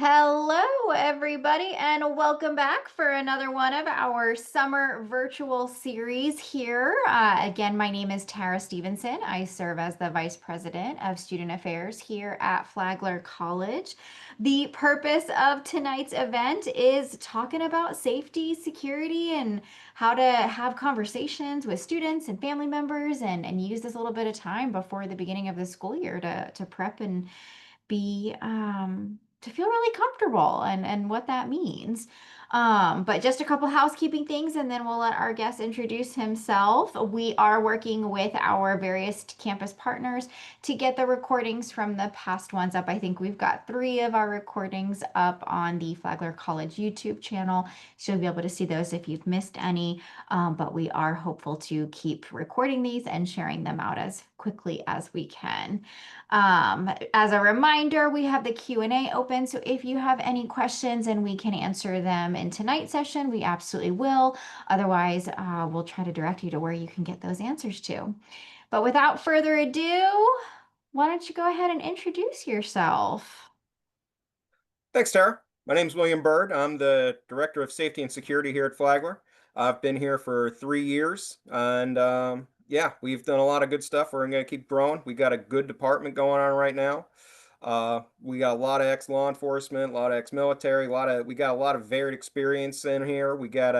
Hello, everybody, and welcome back for another one of our summer virtual series here. Again, my name is Tara Stevenson. I serve as the Vice President of Student Affairs here at Flagler College. The purpose of tonight's event is talking about safety, security, and how to have conversations with students and family members and use this little bit of time before the beginning of the school year to prep and be to feel really comfortable and what that means. But just a couple housekeeping things, and then we'll let our guest introduce himself. We are working with our various campus partners to get the recordings from the past ones up. I think we've got 3 of our recordings up on the Flagler College YouTube channel. So you'll be able to see those if you've missed any. But we are hopeful to keep recording these and sharing them out as quickly as we can. As a reminder, we have the Q&A open, so if you have any questions and we can answer them in tonight's session, we absolutely will. Otherwise, we'll try to direct you to where you can get those answers to. But without further ado, why don't you go ahead and introduce yourself? Thanks, Tara. My name is William Bird. I'm the Director of Safety and Security here at Flagler. I've been here for 3 years, and yeah, we've done a lot of good stuff. We're going to keep growing. We got a good department going on right now. We got a lot of ex-law enforcement, a lot of ex-military, we got a lot of varied experience in here. We had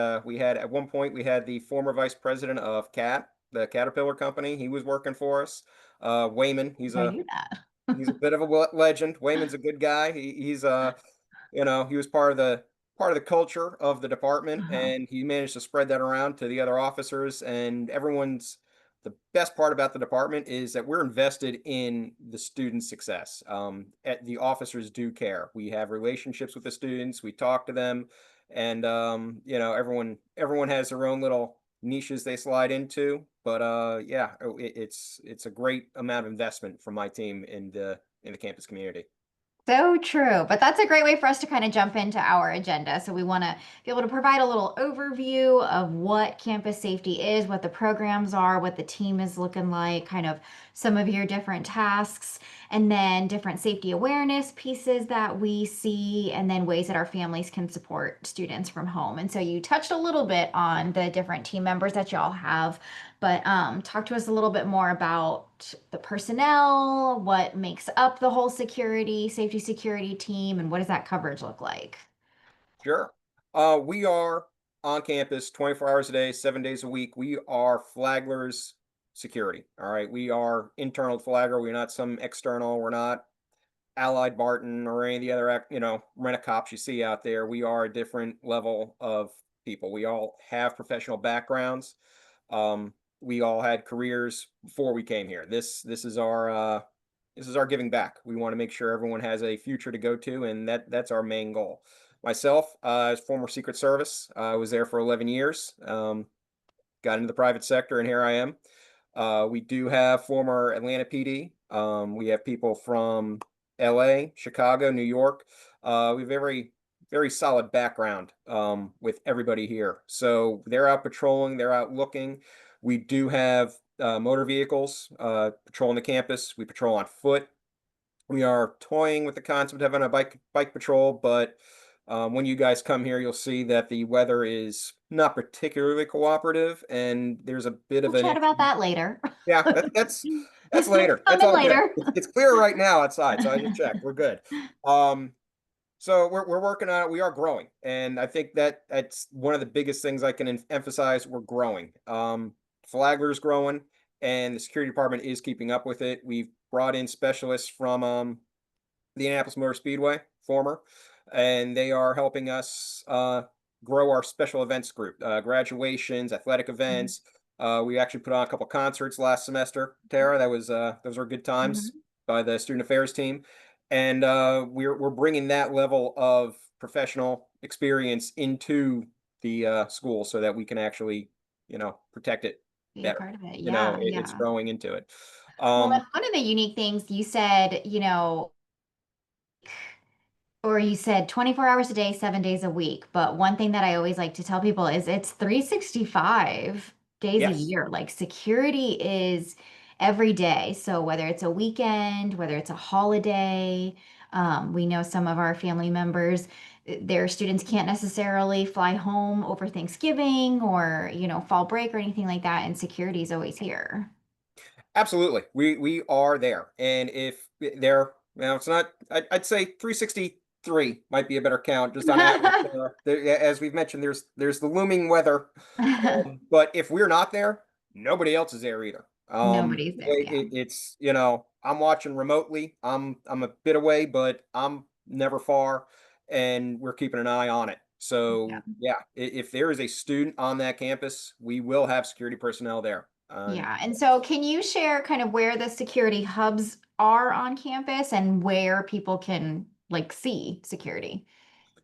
at one point we had the former vice president of the Caterpillar company. He was working for us. Wayman, I knew that. he's a bit of a legend. Wayman's a good guy. He was part of the culture of the department, Uh-huh. and he managed to spread that around to the other officers and everyone's. The best part about the department is that we're invested in the students' success. The officers do care. We have relationships with the students. We talk to them, and everyone has their own little niches they slide into. But yeah, it's a great amount of investment from my team in the campus community. So true. But that's a great way for us to kind of jump into our agenda. So we want to be able to provide a little overview of what campus safety is, what the programs are, what the team is looking like, kind of some of your different tasks, and then different safety awareness pieces that we see, and then ways that our families can support students from home. And so you touched a little bit on the different team members that y'all have. But talk to us a little bit more about the personnel, what makes up the whole safety security team, and what does that coverage look like? Sure. We are on campus 24 hours a day, 7 days a week. We are Flagler's security. All right. We are internal to Flagler. We're not some external. We're not Allied Barton or any of the other, rent-a-cops you see out there. We are a different level of people. We all have professional backgrounds. We all had careers before we came here. This is our giving back. We want to make sure everyone has a future to go to, and that's our main goal. Myself, as former Secret Service, I was there for 11 years. Got into the private sector, and here I am. We do have former Atlanta PD. We have people from LA, Chicago, New York. We have very, very solid background with everybody here. So they're out patrolling, they're out looking. We do have motor vehicles patrolling the campus. We patrol on foot. We are toying with the concept of having a bike patrol, but when you guys come here, you'll see that the weather is not particularly cooperative, and there's a bit of We'll an chat about issue. that later. Yeah, that's later. That's Coming all good. later. It's clear right now outside, so I just checked. We're good. Um, so we're working on it. We are growing, and I think that's one of the biggest things I can emphasize. We're growing. Flagler's growing, and the security department is keeping up with it. We've brought in specialists from the Indianapolis Motor Speedway, former, and they are helping us grow our special events group, graduations, athletic events. We actually put on a couple concerts last semester, Tara. Those were good times Mhm. by the student affairs team, and we're bringing that level of professional experience into the school so that we can actually, protect it Be a better. part of it. You know, Yeah, it's yeah. growing into it. Well, Um, and one of the unique things you said, or you said 24 hours a day, 7 days a week. But one thing that I always like to tell people is it's 365 days a yes. year. Like security is every day. So whether it's a weekend, whether it's a holiday, we know some of our family members, their students can't necessarily fly home over Thanksgiving or, fall break or anything like that, and security is always here. Absolutely. We are there. And if they're, it's not, I'd say 363 might be a better count just on average. As we've mentioned, there's the looming weather. But if we're not there, nobody else is there either. Nobody's there, yeah. It's, I'm watching remotely. I'm a bit away, but I'm never far, and we're keeping an eye on it. Yeah. So yeah, if there is a student on that campus, we will have security personnel there. Yeah. And so can you share kind of where the security hubs are on campus and where people can like see security?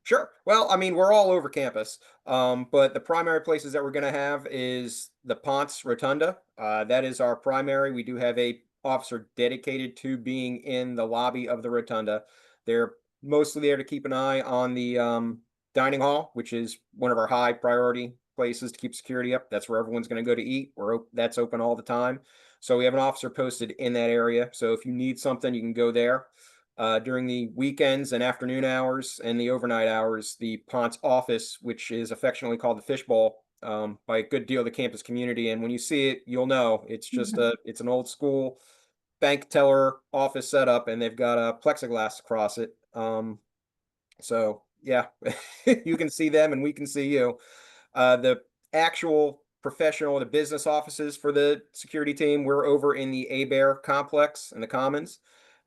Sure. Well, I mean, we're all over campus, but the primary places that we're going to have is the Ponce Rotunda. That is our primary. We do have a officer dedicated to being in the lobby of the rotunda. They're mostly there to keep an eye on the dining hall, which is one of our high priority places to keep security up. That's where everyone's going to go to eat. That's open all the time. So we have an officer posted in that area. So if you need something, you can go there. During the weekends and afternoon hours and the overnight hours, the Ponce office, which is affectionately called the Fishbowl, by a good deal of the campus community. And when you see it, you'll know it's an old school bank teller office setup, and they've got a plexiglass across it. So yeah, you can see them and we can see you. The actual professional, the business offices for the security team, we're over in the A-Bear complex in the Commons.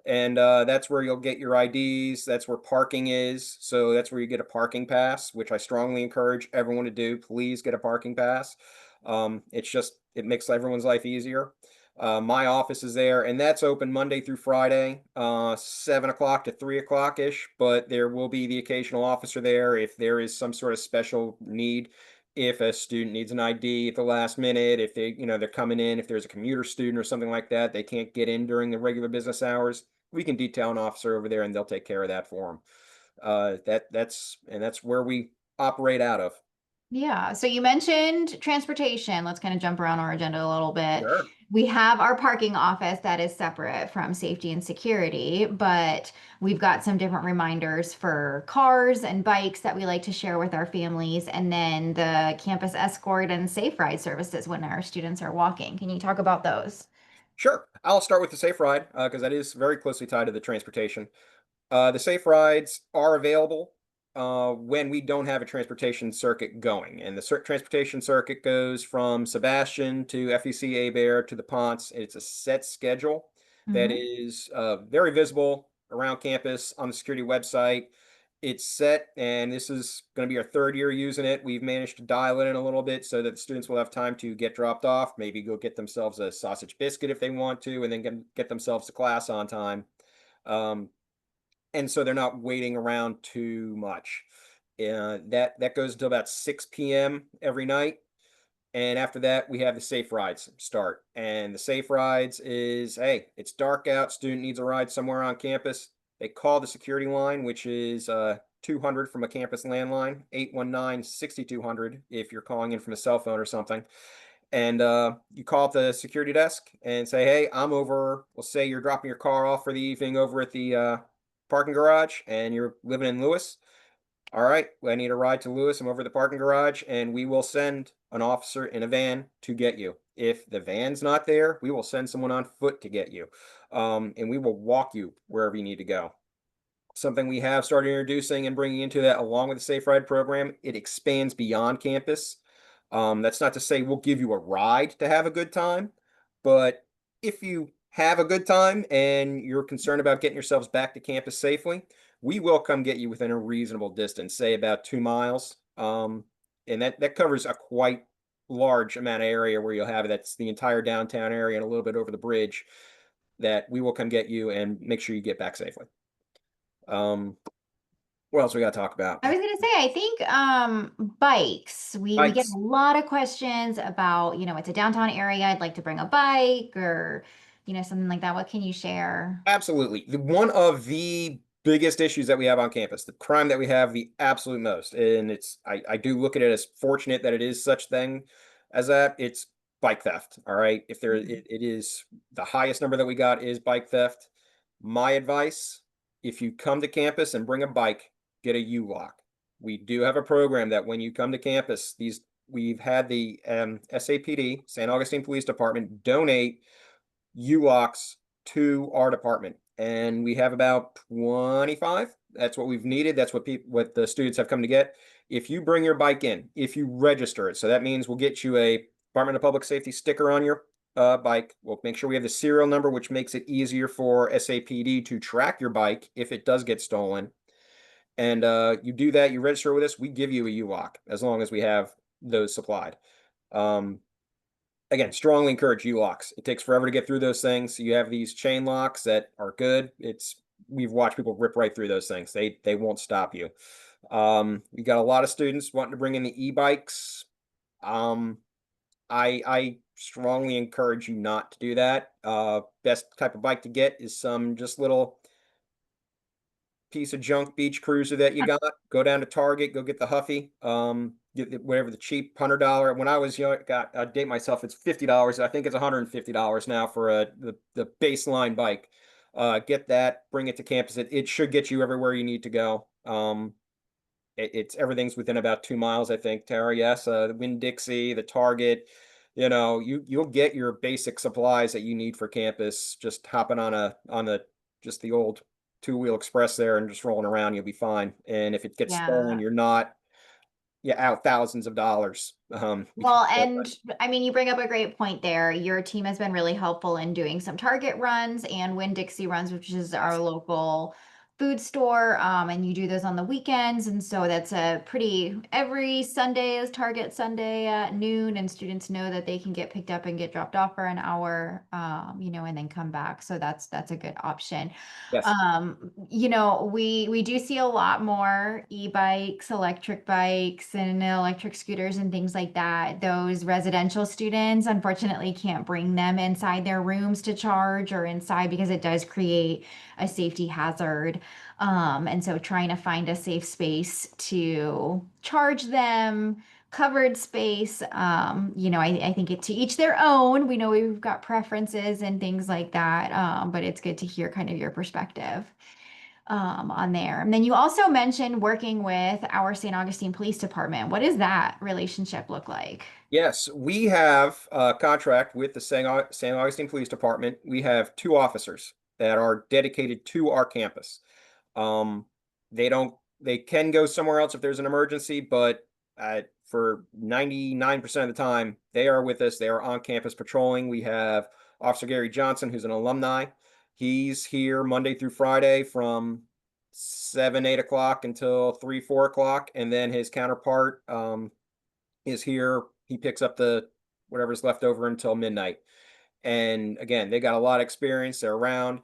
And that's where you'll get your IDs. That's where parking is. So that's where you get a parking pass, which I strongly encourage everyone to do. Please get a parking pass. It makes everyone's life easier. My office is there, and that's open Monday through Friday, 7 o'clock to 3 o'clock ish. But there will be the occasional officer there if there is some sort of special need. If a student needs an ID at the last minute, if they're coming in, if there's a commuter student or something like that, they can't get in during the regular business hours, we can detail an officer over there and they'll take care of that for them. That's where we operate out of. Yeah. So you mentioned transportation. Let's kind of jump around our agenda a little bit. Sure. We have our parking office that is separate from safety and security, but we've got some different reminders for cars and bikes that we like to share with our families, and then the campus escort and safe ride services when our students are walking. Can you talk about those? Sure. I'll start with the safe ride because that is very closely tied to the transportation. The safe rides are available when we don't have a transportation circuit going. And the transportation circuit goes from Sebastian to FEC A-Bear to the Ponce. It's a set schedule that Hmm. is very visible around campus on the security website. It's set, and this is going to be our third year using it. We've managed to dial it in a little bit so that the students will have time to get dropped off, maybe go get themselves a sausage biscuit if they want to, and then get themselves to class on time. Um, and so they're not waiting around too much. That goes until about 6 p.m. every night. And after that, we have the safe rides start. And the safe rides is, hey, it's dark out, student needs a ride somewhere on campus. They call the security line, which is 200 from a campus landline, 819-6200 if you're calling in from a cell phone or something. And you call up the security desk and say, hey, I'm over. We'll say you're dropping your car off for the evening over at the parking garage and you're living in Lewis. All right, I need a ride to Lewis. I'm over at the parking garage, and we will send an officer in a van to get you. If the van's not there, we will send someone on foot to get you. And we will walk you wherever you need to go. Something we have started introducing and bringing into that along with the Safe Ride program, it expands beyond campus. That's not to say we'll give you a ride to have a good time, but if you have a good time and you're concerned about getting yourselves back to campus safely, we will come get you within a reasonable distance, say about 2 miles. And that covers a quite large amount of area where you'll have it. That's the entire downtown area and a little bit over the bridge that we will come get you and make sure you get back safely. Um, what else we got to talk about? I was gonna say, I think bikes. We get a Bikes. lot of questions about, it's a downtown area. I'd like to bring a bike or, something like that. What can you share? Absolutely. One of the biggest issues that we have on campus, the crime that we have the absolute most, and I do look at it as fortunate that it is such thing as that. It's bike theft. All right. If there, it is the highest number that we got is bike theft. My advice, if you come to campus and bring a bike, get a U-lock. We do have a program that when you come to campus, we've had the SAPD, St. Augustine Police Department, donate U-locks to our department, and we have about 25. That's what we've needed. That's what the students have come to get. If you bring your bike in, if you register it, so that means we'll get you a Department of Public Safety sticker on your bike. We'll make sure we have the serial number, which makes it easier for SAPD to track your bike if it does get stolen. And you do that, you register with us, we give you a U-lock as long as we have those supplied. Um, Again, strongly encourage U-locks. It takes forever to get through those things. You have these chain locks that are good. We've watched people rip right through those things. They won't stop you. We got a lot of students wanting to bring in the e-bikes. Um, I strongly encourage you not to do that. Best type of bike to get is some just little piece of junk beach cruiser that you got. Go down to Target, go get the Huffy. Get whatever the cheap $100. When I was young, I date myself. It's $50. I think it's $150 now for the baseline bike. Get that, bring it to campus. It should get you everywhere you need to go. It's everything's within about 2 miles, I think, Tara. Yes, the Winn-Dixie, the Target. You'll get your basic supplies that you need for campus. Just hopping on just the old two-wheel express there and just rolling around, you'll be fine. And if it gets stolen, Yeah. you're not out thousands of dollars. Well, and I mean, you bring up a great point there. Your team has been really helpful in doing some Target runs and Winn-Dixie runs, which is our local food store. And you do those on the weekends. And so that's a pretty, every Sunday is Target Sunday at noon, and students know that they can get picked up and get dropped off for an hour, and then come back. So that's a good option. Yes. We do see a lot more e-bikes, electric bikes, and electric scooters and things like that. Those residential students unfortunately can't bring them inside their rooms to charge or inside because it does create a safety hazard. And so trying to find a safe space to charge them, covered space. I think to each their own. We know we've got preferences and things like that, but it's good to hear kind of your perspective on there. And then you also mentioned working with our St. Augustine Police Department. What does that relationship look like? Yes, we have a contract with the St. Augustine Police Department. We have 2 officers that are dedicated to our campus. Um, they can go somewhere else if there's an emergency, but for 99% of the time, they are with us. They are on campus patrolling. We have Officer Gary Johnson, who's an alumni. He's here Monday through Friday from 7, 8 o'clock until 3, 4 o'clock. And then his counterpart, is here. He picks up the whatever's left over until midnight. And again, they got a lot of experience. They're around.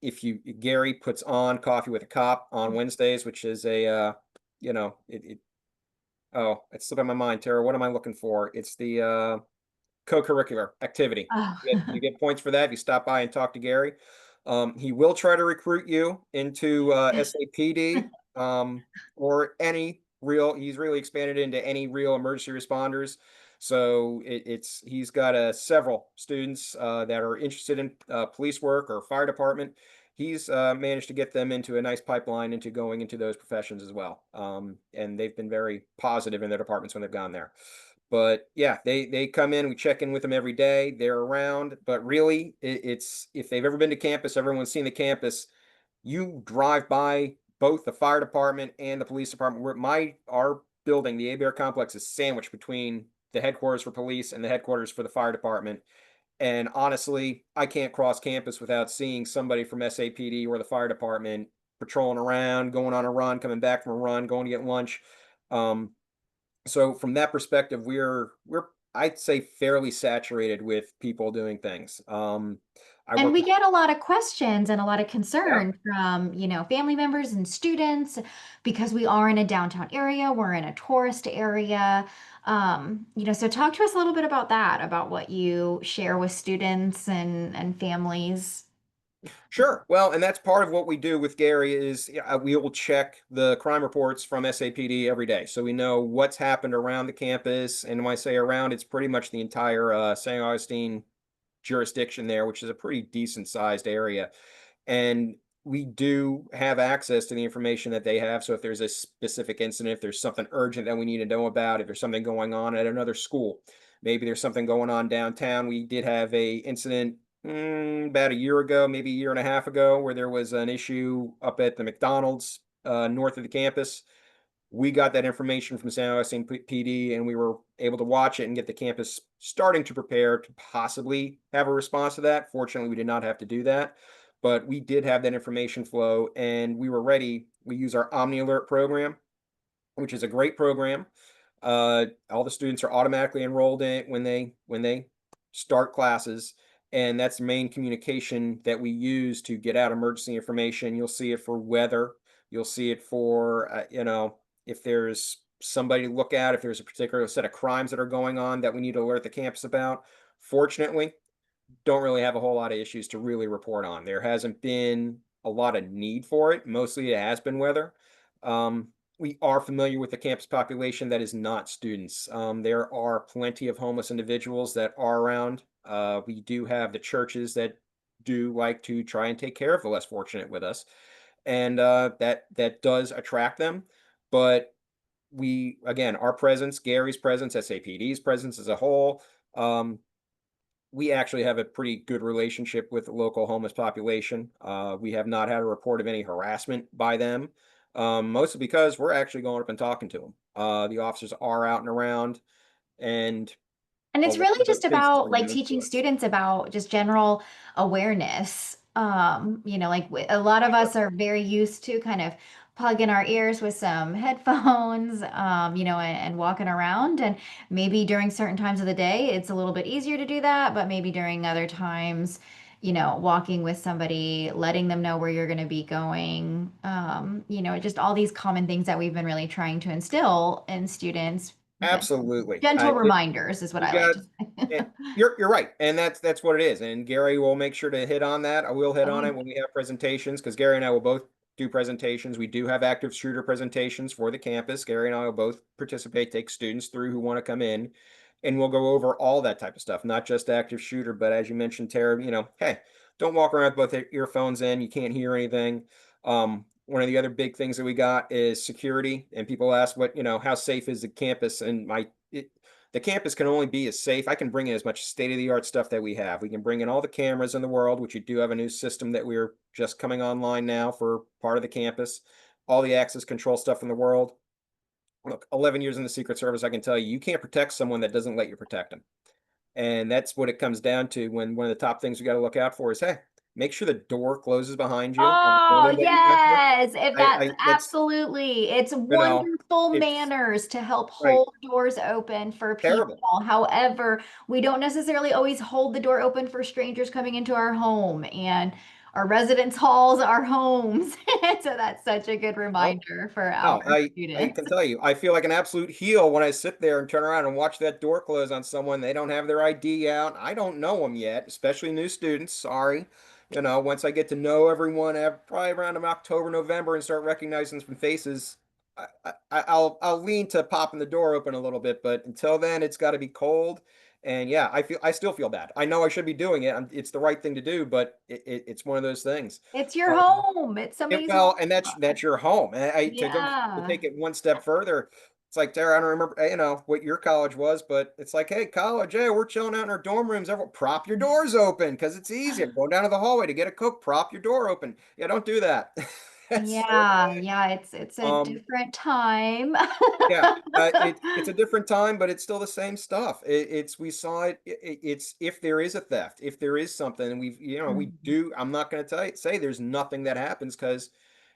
If you Gary puts on Coffee with a Cop on Wednesdays, which is you know, it oh, it's slipping my mind, Tara. What am I looking for? It's the co-curricular activity. Oh. You get points for that if you stop by and talk to Gary. He will try to recruit you into SAPD, or he's really expanded into any real emergency responders. So he's got several students that are interested in police work or fire department. He's managed to get them into a nice pipeline into going into those professions as well. And they've been very positive in their departments when they've gone there. But yeah, they come in, we check in with them every day. They're around, but really it's if they've ever been to campus, everyone's seen the campus. You drive by both the fire department and the police department. Our building, the Bear complex, is sandwiched between the headquarters for police and the headquarters for the fire department. And honestly, I can't cross campus without seeing somebody from SAPD or the fire department patrolling around, going on a run, coming back from a run, going to get lunch. So from that perspective, we're I'd say fairly saturated with people doing things. I And work we with, get a lot of questions and a lot of yeah. concern from, family members and students because we are in a downtown area, we're in a tourist area. So talk to us a little bit about that, about what you share with students and families. Sure. Well, and that's part of what we do with Gary is yeah, we will check the crime reports from SAPD every day. So we know what's happened around the campus. And when I say around, it's pretty much the entire St. Augustine jurisdiction there, which is a pretty decent sized area. And we do have access to the information that they have. So if there's a specific incident, if there's something urgent that we need to know about, if there's something going on at another school, maybe there's something going on downtown. We did have a incident about a year ago, maybe a year and a half ago, where there was an issue up at the McDonald's north of the campus. We got that information from San Augustine PD, and we were able to watch it and get the campus starting to prepare to possibly have a response to that. Fortunately, we did not have to do that, but we did have that information flow, and we were ready. We use our Omni Alert program, which is a great program. All the students are automatically enrolled in it when they start classes, and that's the main communication that we use to get out emergency information. You'll see it for weather. You'll see it for if there's somebody to look at, if there's a particular set of crimes that are going on that we need to alert the campus about. Fortunately, don't really have a whole lot of issues to really report on. There hasn't been a lot of need for it. Mostly it has been weather. Um, we are familiar with the campus population that is not students. There are plenty of homeless individuals that are around. We do have the churches that do like to try and take care of the less fortunate with us, and that does attract them. But we again, our presence, Gary's presence, SAPD's presence as a whole. We actually have a pretty good relationship with the local homeless population. We have not had a report of any harassment by them, mostly because we're actually going up and talking to them. The officers are out and around, and And a it's lot really of those just cases about are like known teaching to us. students about just general awareness. Like a lot of Sure. us are very used to kind of plugging our ears with some headphones, and walking around. And maybe during certain times of the day, it's a little bit easier to do that, but maybe during other times, walking with somebody, letting them know where you're going to be going, just all these common things that we've been really trying to instill in students, but Absolutely. gentle reminders is what You I like got to eh, say. you're right, and that's what it is, and Gary will make sure to hit on that. I will hit Oh, on it when we have presentations, because Gary and I will both do presentations. We do have active shooter presentations for the campus. Gary and I will both participate, take students through who want to come in, and we'll go over all that type of stuff, not just active shooter, but as you mentioned, Tara, hey, don't walk around with both earphones in. You can't hear anything. One of the other big things that we got is security, and people ask how safe is the campus? And the campus can only be as safe. I can bring in as much state of the art stuff that we have. We can bring in all the cameras in the world, which we do have a new system that we're just coming online now for part of the campus, all the access control stuff in the world. Look, 11 years in the Secret Service, I can tell you, you can't protect someone that doesn't let you protect them. And that's what it comes down to when one of the top things we got to look out for is, hey, make sure the door closes behind you on the oh, morning that you enter. yes. If that's That's, absolutely, it's you know, wonderful it's manners to help right. hold doors open for people. Terrible. However, we don't necessarily always hold the door open for strangers coming into our home, and our residence halls are homes. So that's such a good Nope. reminder for our No, I students. can tell you, I feel like an absolute heel when I sit there and turn around and watch that door close on someone. They don't have their ID out. I don't know them yet, especially new students. Sorry. Once I get to know everyone, probably around October, November, and start recognizing some faces, I'll lean to popping the door open a little bit. But until then, it's got to be cold. And yeah, I still feel bad. I know I should be doing it. It's the right thing to do, but it's one of those things. It's your Um, home. It's somebody's well, and home. that's your home. And to Yeah. take it one step further, it's like Tara, I don't remember, what your college was, but it's like, hey, college, hey, we're chilling out in our dorm rooms. Everyone, prop your doors open because it's easier. Go down to the hallway to get a Coke, prop your door open. Yeah, don't do that. That's so Yeah, bad. yeah, it's a Um, different time. yeah, it's a different time, but it's still the same stuff. We saw it. It's if there is a theft, if there is something, and we Mhm. do. I'm not going to say there's nothing that happens because,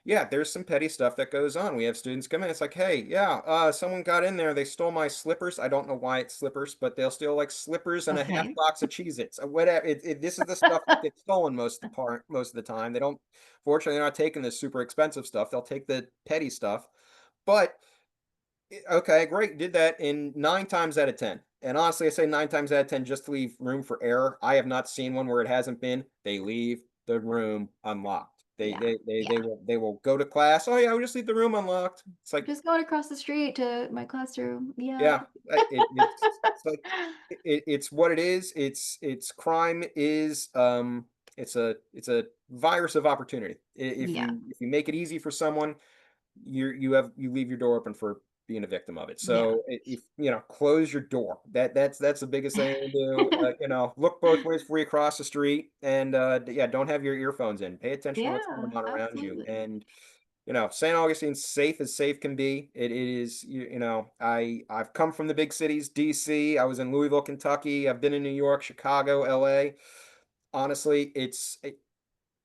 yeah, there's some petty stuff that goes on. We have students come in. It's like, hey, yeah, someone got in there. They stole my slippers. I don't know why it's slippers, but they'll steal like slippers and a half Okay. box of Cheez-Its. Whatever. This is the stuff that gets stolen most of the time. They don't. Fortunately, they're not taking the super expensive stuff. They'll take the petty stuff, but okay, great. Did that in 9 times out of 10. And honestly, I say 9 times out of 10 just to leave room for error. I have not seen one where it hasn't been. They leave. the room unlocked. Yeah. Yeah. They will go to class. Oh yeah, we just leave the room unlocked. It's like, Just going across the street to my classroom. Yeah. yeah, it's like it's what it is. It's crime is it's a virus of opportunity. Yeah. If you make it easy for someone, you leave your door open for being a victim of it. Yeah. So if you know, close your door. That's the biggest thing to do. You know, look both ways before you cross the street, and yeah, don't have your earphones in. Pay attention to what's Yeah, going on around you, absolutely. and you know, St. Augustine's safe as safe can be. It is, you know, I've come from the big cities, DC. I was in Louisville, Kentucky. I've been in New York, Chicago, LA. Honestly,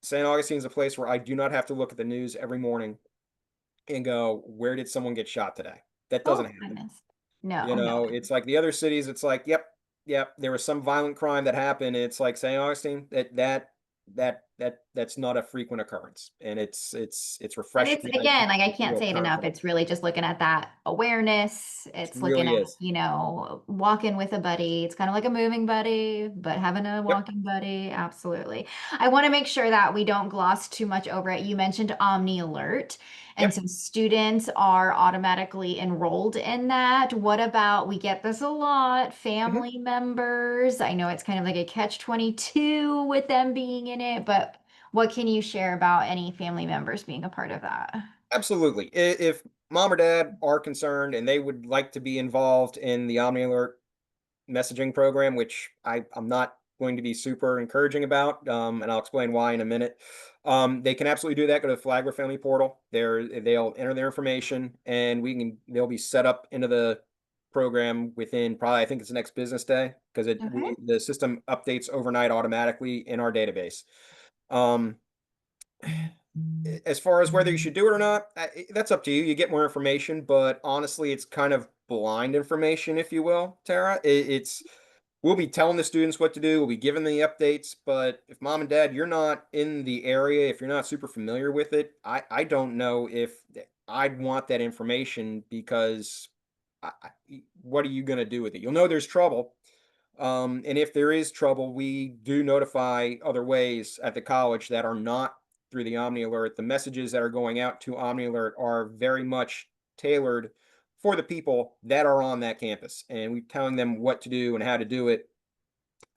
St. Augustine's a place where I do not have to look at the news every morning and go, where did someone get shot today? That doesn't Oh, happen. goodness. No, You no. know, it's like the other cities, it's like, yep, yep, there was some violent crime that happened. It's like St. Augustine, that's not a frequent occurrence. And it's And refreshing. it's again, like I can't Feel say it enough. confident. It's really just looking at that awareness. It It's looking really at, is. walking with a buddy. It's kind of like a moving buddy, but having a Yep. walking buddy. Absolutely. I want to make sure that we don't gloss too much over it. You mentioned Omni Alert. And Yep. so students are automatically enrolled in that. What about, we get this a lot, Mhm. family members? I know it's kind of like a catch-22 with them being in it, but what can you share about any family members being a part of that? Absolutely. If mom or dad are concerned and they would like to be involved in the Omni Alert messaging program, which I'm not going to be super encouraging about, and I'll explain why in a minute. They can absolutely do that. Go to the Flagler Family Portal. They'll enter their information, and they'll be set up into the program within probably, I think it's the next business day, because Okay. the system updates overnight automatically in our database. Um, as far as whether you should do it or not, that's up to you. You get more information, but honestly, it's kind of blind information, if you will, Tara. It's we'll be telling the students what to do. We'll be giving them the updates. But if mom and dad, you're not in the area, if you're not super familiar with it, I don't know if I'd want that information because what are you going to do with it? You'll know there's trouble. And if there is trouble, we do notify other ways at the college that are not through the Omni Alert. The messages that are going out to Omni Alert are very much tailored for the people that are on that campus, and we're telling them what to do and how to do it.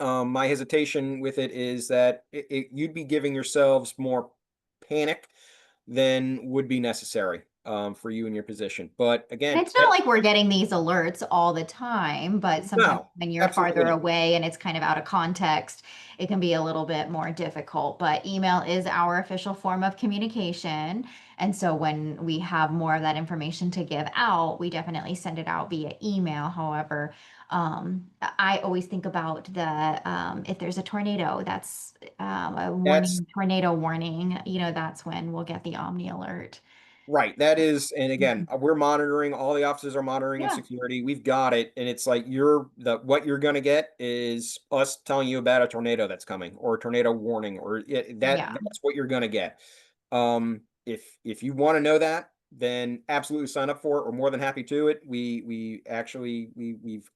My hesitation with it is that you'd be giving yourselves more panic than would be necessary for you in your position. But And again, it's not like we're getting these alerts all the time, but sometimes no, when you're absolutely farther not. away and it's kind of out of context, it can be a little bit more difficult. But email is our official form of communication. And so when we have more of that information to give out, we definitely send it out via email. However, I always think about if there's a tornado, that's a That's warning, tornado warning, that's when we'll get the Omni alert. right. That is, and again, Mhm. we're monitoring, all the officers are monitoring and Yeah. security. We've got it. And it's like what you're gonna get is us telling you about a tornado that's coming or a tornado warning or Yeah. that's what you're gonna get. If you want to know that, then absolutely sign up for it. We're more than happy to it. We've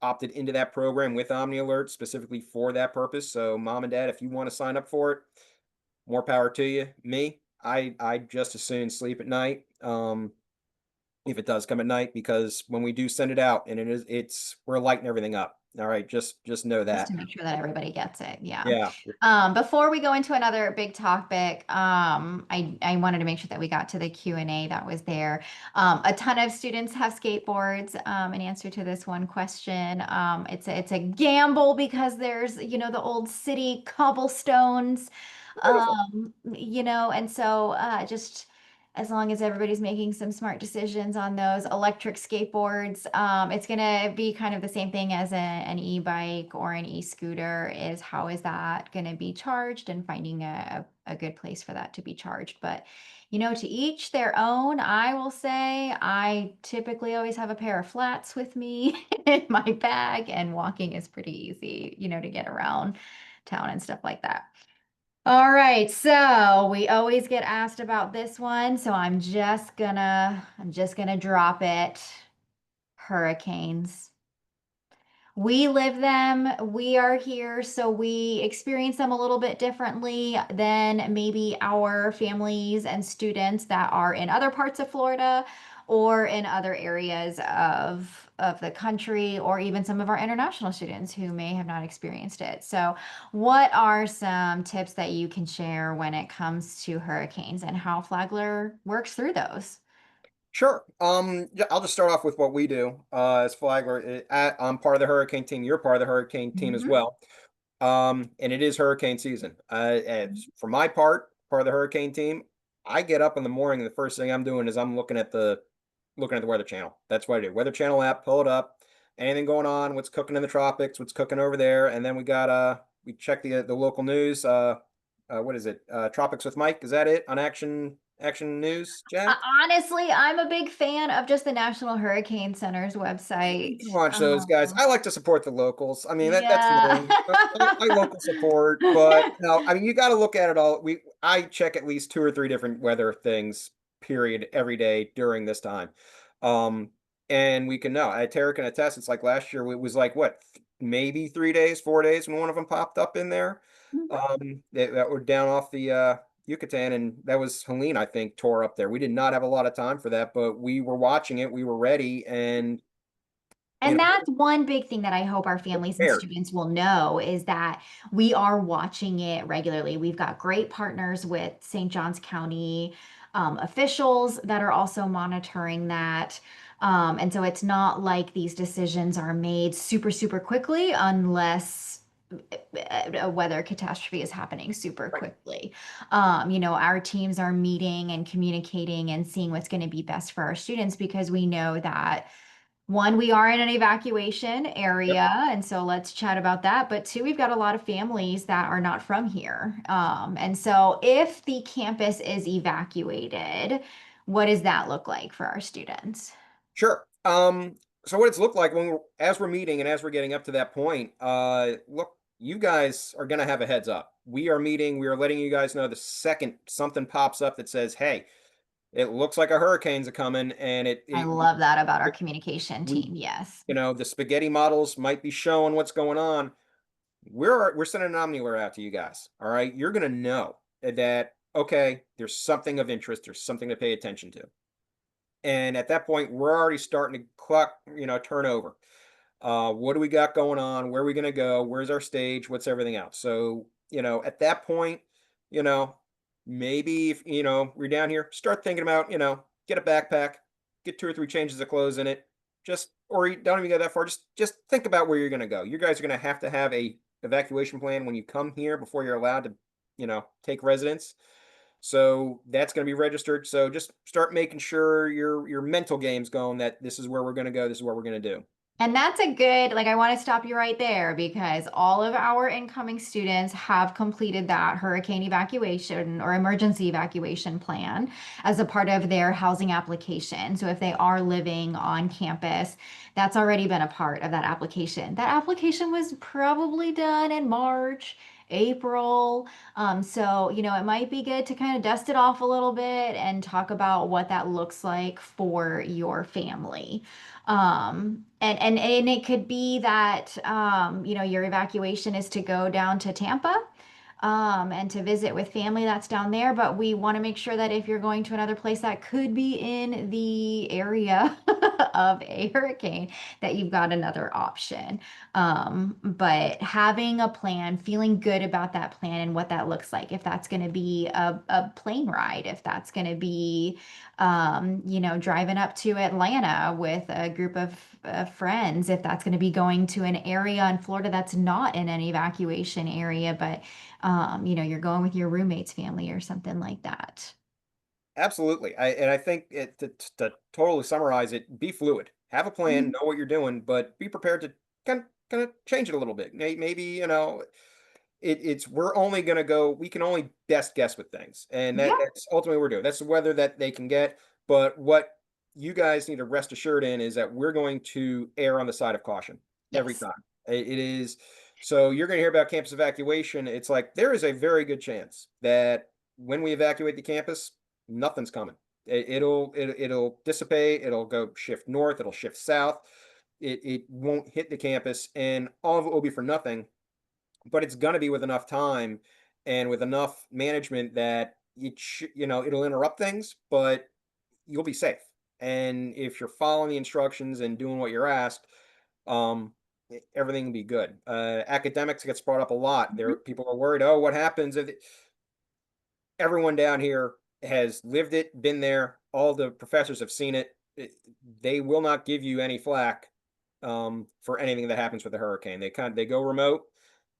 opted into that program with Omni Alert specifically for that purpose. So mom and dad, if you want to sign up for it, more power to you. Me, I just as soon sleep at night. If it does come at night, because when we do send it out and we're lighting everything up. All right, just know Just that. to make sure that everybody gets it. Yeah. Yeah. Before we go into another big topic, I wanted to make sure that we got to the Q&A that was there. A ton of students have skateboards. In answer to this one question, it's a gamble because there's, the old city cobblestones, Beautiful. and so just as long as everybody's making some smart decisions on those electric skateboards, it's going to be kind of the same thing as an e-bike or an e-scooter is how is that going to be charged and finding a good place for that to be charged. But, to each their own, I will say I typically always have a pair of flats with me in my bag, and walking is pretty easy, to get around town and stuff like that. All right, so we always get asked about this one, so I'm just gonna drop it. Hurricanes. We live them. We are here, so we experience them a little bit differently than maybe our families and students that are in other parts of Florida or in other areas of the country, or even some of our international students who may have not experienced it. So, what are some tips that you can share when it comes to hurricanes and how Flagler works through those? Sure. Yeah, I'll just start off with what we do as Flagler. I'm part of the hurricane team. You're part of the hurricane team as Mhm. well. And it is hurricane season. For my part of the hurricane team, I get up in the morning and the first thing I'm doing is I'm looking at the Weather Channel. That's what I do. Weather Channel app, pull it up. Anything going on? What's cooking in the tropics? What's cooking over there? And then we check the local news. What is it? Tropics with Mike. Is that it on Action News, Uh, Jen? Honestly, I'm a big fan of just the National Hurricane Center's You website. can watch those guys. I like to support the locals. I mean, that's Yeah. me. I local support, but no, I mean, you got to look at it all. I check at least two or three different weather things, period, every day during this time. Um, and we can know. Tara can attest. It's like last year. It was like what, maybe 3 days, 4 days when one of them popped up in there. That were down off the Yucatan, and that was Helene, I think, tore up there. We did not have a lot of time for that, but we were watching it. We were ready, and And that's one big thing that I hope our families and prepared. students will know is that we are watching it regularly. We've got great partners with St. Johns County officials that are also monitoring that. And so it's not like these decisions are made super, super quickly unless a weather catastrophe is happening super Right. quickly. Our teams are meeting and communicating and seeing what's going to be best for our students because we know that one, we are in an evacuation Yep. area, and so let's chat about that. But two, we've got a lot of families that are not from here. And so if the campus is evacuated, what does that look like for our students? Sure. So what it's looked like as we're meeting and as we're getting up to that point, look, you guys are gonna have a heads up. We are meeting, we are letting you guys know the second something pops up that says, hey, it looks like a hurricane's a coming, and I love that about our we, communication we team. Yes. the spaghetti models might be showing what's going on. We're sending an omni alert out to you guys. All right. You're gonna know that okay, there's something of interest, there's something to pay attention to. And at that point, we're already starting to turn over. What do we got going on? Where are we going to go? Where's our stage? What's everything else? So, at that point, you know, maybe if, we're down here, start thinking about, get a backpack, get two or three changes of clothes in it. Or you don't even go that far. Just think about where you're going to go. You guys are going to have a evacuation plan when you come here before you're allowed to, take residence. So that's going to be registered. So just start making sure your mental game's going that this is where we're going to go. This is what we're going to do. And that's a good, like, I want to stop you right there because all of our incoming students have completed that hurricane evacuation or emergency evacuation plan as a part of their housing application. So if they are living on campus, that's already been a part of that application. That application was probably done in March. April. So it might be good to kind of dust it off a little bit and talk about what that looks like for your family. And it could be that your evacuation is to go down to Tampa and to visit with family that's down there. But we want to make sure that if you're going to another place that could be in the area of a hurricane, that you've got another option. But having a plan, feeling good about that plan and what that looks like, if that's going to be a plane ride, if that's going to be driving up to Atlanta with a group of friends, if that's going to be going to an area in Florida that's not in an evacuation area, but you're going with your roommate's family or something like that. Absolutely. I think to totally summarize it, be fluid. Have a plan, Mhm. know what you're doing, but be prepared to kind of change it a little bit. Maybe, it's we're only going to go, we can only best guess with things, and Yeah. that's ultimately what we're doing. That's the weather that they can get. But what you guys need to rest assured in is that we're going to err on the side of caution every Yes. time. It is. So you're going to hear about campus evacuation. It's like there is a very good chance that when we evacuate the campus, nothing's coming. It'll dissipate, it'll go shift north, it'll shift south. it won't hit the campus, and all of it will be for nothing. But it's going to be with enough time and with enough management that it'll interrupt things, but you'll be safe. And if you're following the instructions and doing what you're asked, everything will be good. Academics gets brought up a lot. Mhm. People are worried. Oh, what happens if everyone down here has lived it, been there. All the professors have seen it. They will not give you any flack for anything that happens with the hurricane. They go remote.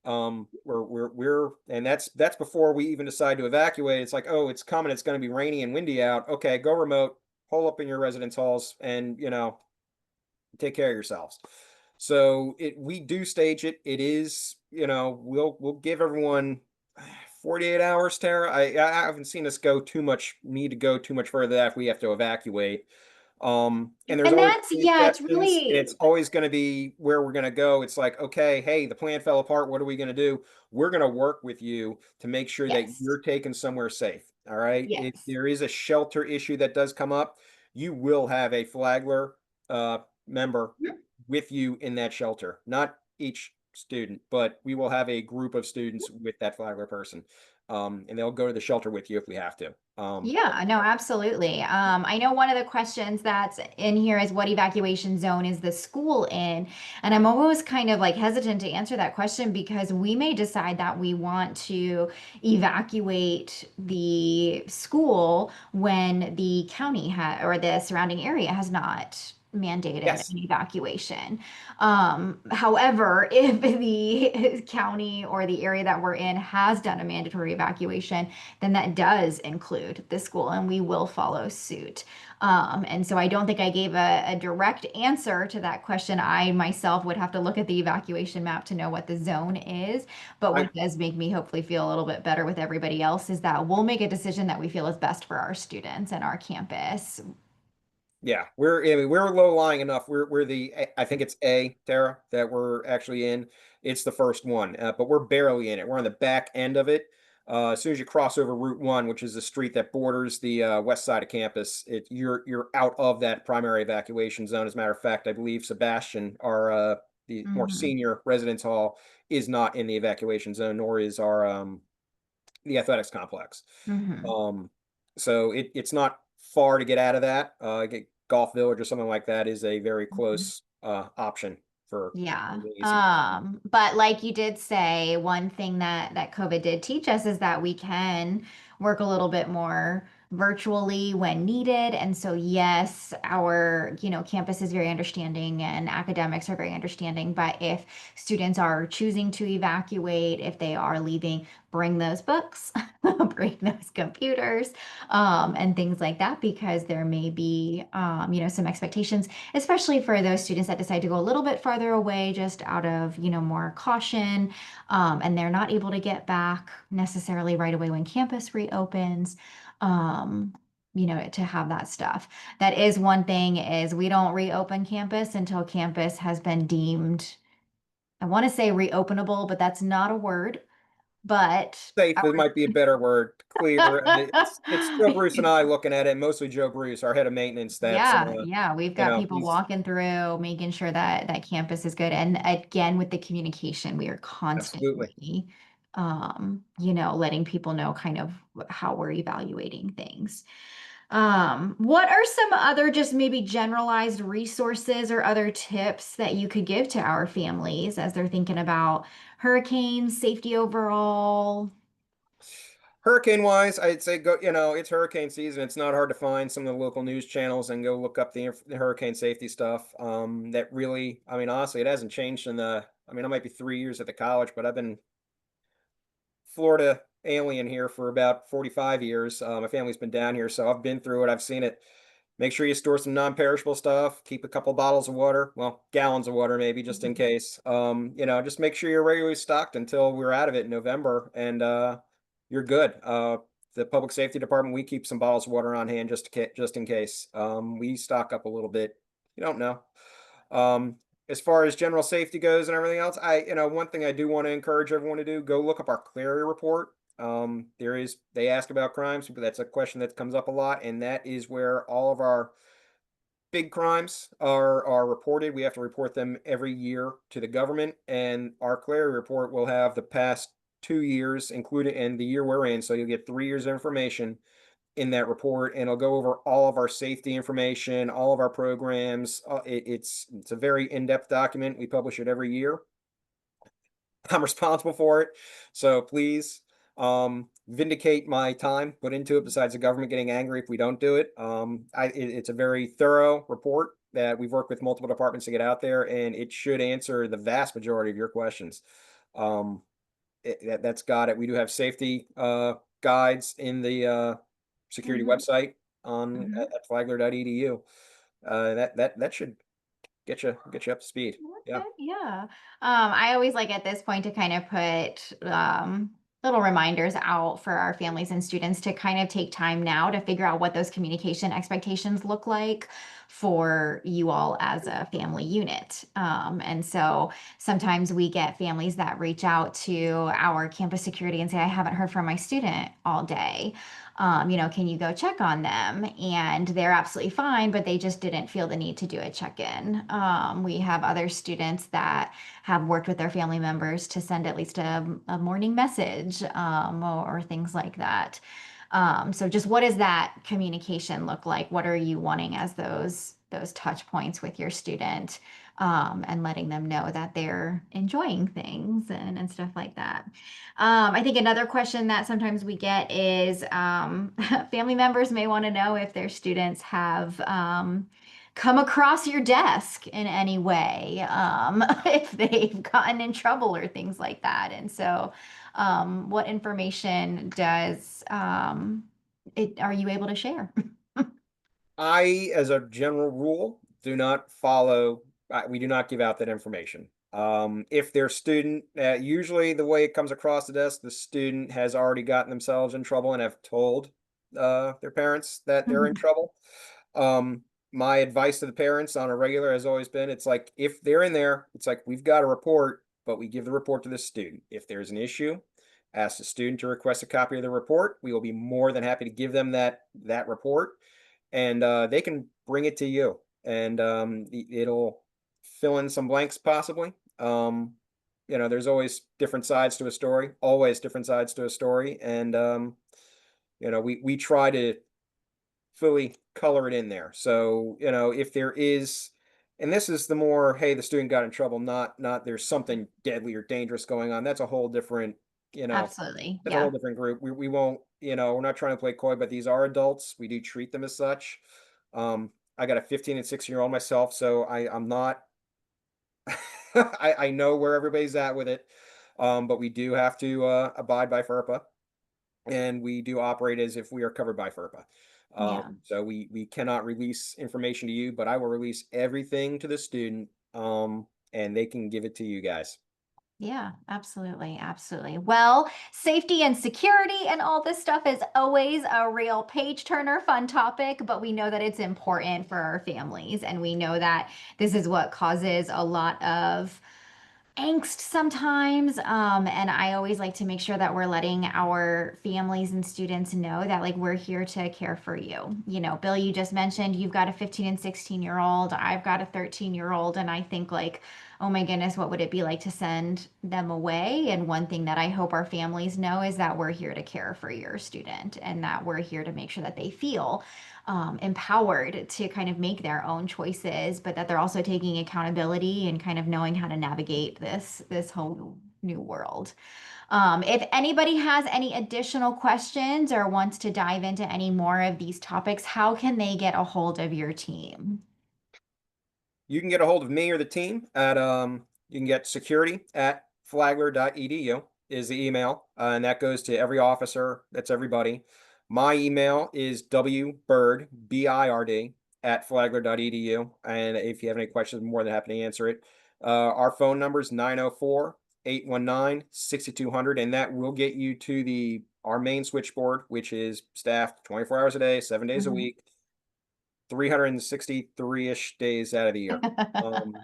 And that's before we even decide to evacuate. It's like, oh, it's coming. It's going to be rainy and windy out. Okay, go remote. Hole up in your residence halls, and take care of yourselves. So we do stage it. It is, we'll give everyone 48 hours, Tara. I haven't seen us need to go too much further than that if we have to evacuate. And there's And always that's, three yeah, it's sections, and really, it's always going to be where we're going to go. It's like, okay, hey, the plan fell apart. What are we going to do? We're going to work with you to make sure that yes, you're taken somewhere safe. All right. If yes. there is a shelter issue that does come up, you will have a flagler member with you in that shelter. Not each student, but we will have a group of students with that flagler person. And they'll go to the shelter with you if we have to. Yeah, no, absolutely. I know one of the questions that's in here is what evacuation zone is the school in? And I'm always kind of like hesitant to answer that question because we may decide that we want to evacuate the school when the county or the surrounding area has not mandated Yes. an evacuation. However, if the county or the area that we're in has done a mandatory evacuation, then that does include the school and we will follow suit. And so I don't think I gave a direct answer to that question. I myself would have to look at the evacuation map to know what the zone is. But I what does make me hopefully feel a little bit better with everybody else is that we'll make a decision that we feel is best for our students and our campus. Yeah, I mean, we're low lying enough. I think it's A, Tara, that we're actually in. It's the first one, but we're barely in it. We're on the back end of it. As soon as you cross over Route One, which is the street that borders the west side of campus, you're out of that primary evacuation zone. As a matter of fact, I believe Sebastian, our the more Mhm. senior residence hall, is not in the evacuation zone, nor is our the athletics complex. Mhm. Um, so it's not far to get out of that. Get Golf Village or something like that is a very Mhm. close option for Yeah. really easy. But like you did say, one thing that COVID did teach us is that we can work a little bit more virtually when needed. And so yes, our, campus is very understanding and academics are very understanding, but if students are choosing to evacuate, if they are leaving, bring those books, bring those computers, and things like that, because there may be, some expectations especially for those students that decide to go a little bit farther away just out of, more caution, and they're not able to get back necessarily right away when campus reopens. Um, to have that stuff. That is one thing is we don't reopen campus until campus has been deemed, I want to say reopenable, but that's not a word. But Safe, it our might be a better word. Clear. It's Joe Bruce and I looking at it. Mostly Joe Bruce, our head of maintenance. That's Yeah, yeah, we've got people he's walking through, making sure that campus is good. And again, with the communication, we are absolutely. constantly, letting people know kind of how we're evaluating things. What are some other just maybe generalized resources or other tips that you could give to our families as they're thinking about hurricanes, safety overall? Hurricane wise, I'd say go, it's hurricane season. It's not hard to find some of the local news channels and go look up the hurricane safety stuff. That really, I mean, honestly, it hasn't changed I mean, I might be 3 years at the college, but I've been Florida alien here for about 45 years. My family's been down here, so I've been through it. I've seen it. Make sure you store some non-perishable stuff. Keep a couple bottles of water, well, gallons of water maybe, just in case. Just make sure you're regularly stocked until we're out of it in November, and you're good. The public safety department, we keep some bottles of water on hand just in case. We stock up a little bit. You don't know. Um, as far as general safety goes and everything else, one thing I do want to encourage everyone to do, go look up our Clery report. They ask about crimes, but that's a question that comes up a lot, and that is where all of our big crimes are reported, we have to report them every year to the government, and our clarity report will have the past 2 years included and the year we're in. So you'll get 3 years of information in that report, and it'll go over all of our safety information, all of our programs. It's a very in-depth document. We publish it every year. I'm responsible for it. So please vindicate my time put into it besides the government getting angry if we don't do it. It's a very thorough report that we've worked with multiple departments to get out there, and it should answer the vast majority of your questions. Um, that's got it. We do have safety guides in the security Mhm, website on mhm. at flagler.edu. That should get you up to speed. That's Yeah. good. Yeah. I always like at this point to kind of put little reminders out for our families and students to kind of take time now to figure out what those communication expectations look like for you all as a family unit. And so sometimes we get families that reach out to our campus security and say, I haven't heard from my student all day. Can you go check on them? And they're absolutely fine, but they just didn't feel the need to do a check-in. We have other students that have worked with their family members to send at least a morning message or things like that. So just what does that communication look like? What are you wanting as those touch points with your student? And letting them know that they're enjoying things and stuff like that. I think another question that sometimes we get is family members may want to know if their students have come across your desk in any way, if they've gotten in trouble or things like that. And so, what information are you able to share? I, as a general rule, do not follow. We do not give out that information. If their student, usually the way it comes across the desk, the student has already gotten themselves in trouble and have told their parents that they're in trouble. Um, my advice to the parents on a regular has always been, it's like if they're in there, it's like we've got a report, but we give the report to the student. If there's an issue, ask the student to request a copy of the report. We will be more than happy to give them that report, and they can bring it to you, and it'll fill in some blanks possibly. There's always different sides to a story, always different sides to a story, and we try to fully color it in there. So, if there is, and this is the more, hey, the student got in trouble, not there's something deadly or dangerous going on. That's a whole different, you know, Absolutely. that's a whole Yeah. different group. We won't, we're not trying to play coy, but these are adults. We do treat them as such. I got a 15 and 16-year-old myself, so I'm not I know where everybody's at with it. But we do have to abide by FERPA, and we do operate as if we are covered by FERPA. Yeah. So we cannot release information to you, but I will release everything to the student, and they can give it to you guys. Yeah, absolutely. Absolutely. Well, safety and security and all this stuff is always a real page turner, fun topic, but we know that it's important for our families. And we know that this is what causes a lot of angst sometimes. And I always like to make sure that we're letting our families and students know that like we're here to care for you. Bill, you just mentioned you've got a 15 and 16-year-old. I've got a 13-year-old. And I think like, oh my goodness, what would it be like to send them away? And one thing that I hope our families know is that we're here to care for your student and that we're here to make sure that they feel empowered to kind of make their own choices, but that they're also taking accountability and kind of knowing how to navigate this whole new world. If anybody has any additional questions or wants to dive into any more of these topics, how can they get a hold of your team? You can get a hold of me or the team at you can get security@flagler.edu is the email, and that goes to every officer. That's everybody. My email is wbird at flagler.edu, and if you have any questions, I'm more than happy to answer it. Our phone number is 904-819-6200, and that will get you to the our main switchboard, which is staffed 24 hours a day, 7 days a Mhm. week, 363-ish days out of the year. Um,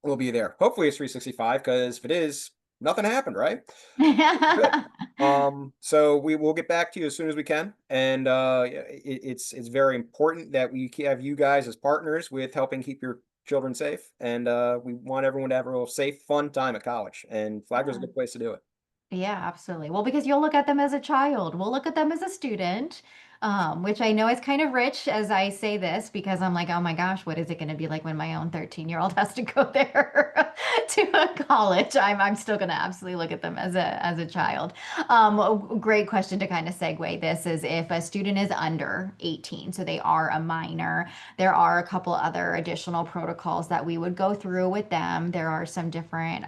we'll be there. Hopefully it's 365, because if it is, nothing happened, right? Good. So we will get back to you as soon as we can, and yeah, it's very important that we have you guys as partners with helping keep your children safe, and we want everyone to have a real safe, fun time at college, and Flagler's a Yeah. good place to do it. Yeah, absolutely. Well, because you'll look at them as a child. We'll look at them as a student, which I know is kind of rich as I say this because I'm like, oh my gosh, what is it going to be like when my own 13-year-old has to go there to a college? I'm still going to absolutely look at them as a child. A great question to kind of segue this is if a student is under 18, so they are a minor, there are a couple other additional protocols that we would go through with them. There are some different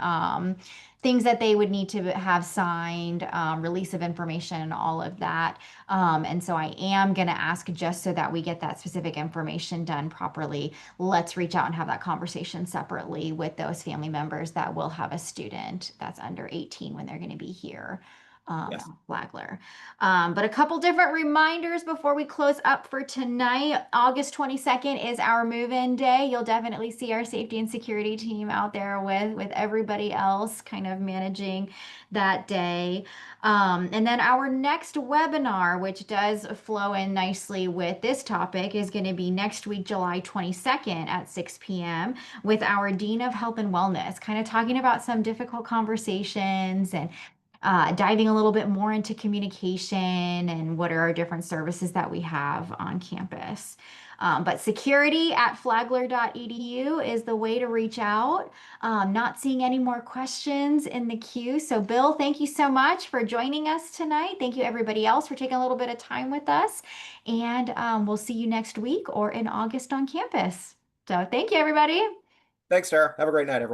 things that they would need to have signed, release of information, all of that. And so I am going to ask just so that we get that specific information done properly. Let's reach out and have that conversation separately with those family members that will have a student that's under 18 when they're going to be here. Yes. At Flagler. But a couple different reminders before we close up for tonight. August 22nd is our move-in day. You'll definitely see our safety and security team out there with everybody else kind of managing that day. And then our next webinar, which does flow in nicely with this topic, is going to be next week, July 22nd at 6 p.m. with our Dean of Health and Wellness, kind of talking about some difficult conversations and diving a little bit more into communication and what are our different services that we have on campus. But security at flagler.edu is the way to reach out. Not seeing any more questions in the queue. So, Bill, thank you so much for joining us tonight. Thank you, everybody else, for taking a little bit of time with us. And we'll see you next week or in August on campus. So, thank you, everybody. Thanks, Tara. Have a great night, everyone.